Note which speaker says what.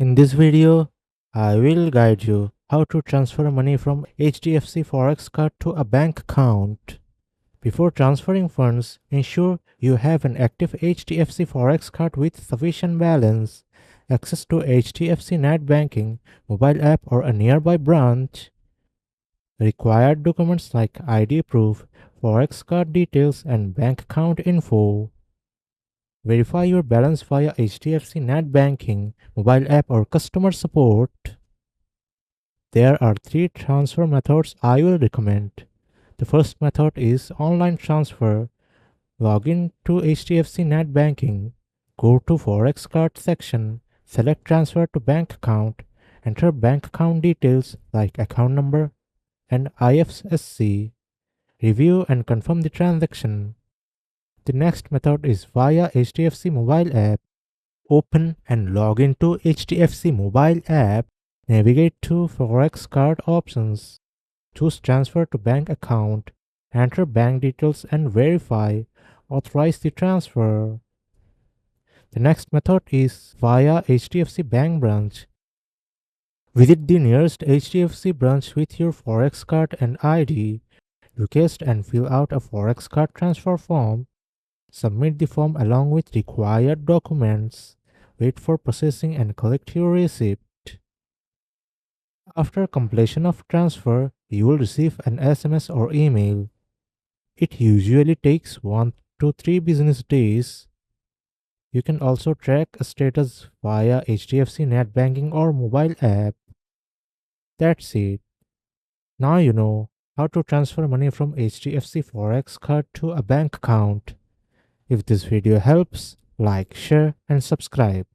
Speaker 1: In this video, I will guide you how to transfer money from HDFC Forex Card to a bank account. Before transferring funds, ensure you have an active HDFC Forex Card with sufficient balance, access to HDFC Net Banking, mobile app or a nearby branch. Required documents like ID proof, Forex Card details and bank account info. Verify your balance via HDFC Net Banking, mobile app or customer support. There are three transfer methods I will recommend. The first method is online transfer. Log in to HDFC Net Banking. Go to Forex Card section. Select transfer to bank account. Enter bank account details like account number and IFSC. Review and confirm the transaction. The next method is via HDFC mobile app. Open and log into HDFC mobile app. Navigate to Forex Card options. Choose transfer to bank account. Enter bank details and verify. Authorize the transfer. The next method is via HDFC Bank branch. Visit the nearest HDFC branch with your Forex card and ID. Request and fill out a Forex card transfer form. Submit the form along with required documents. Wait for processing and collect your receipt. After completion of transfer, you will receive an SMS or email. It usually takes 1 to 3 business days. You can also track a status via HDFC Net Banking or mobile app. That's it. Now you know how to transfer money from HDFC Forex card to a bank account. If this video helps, like, share and subscribe.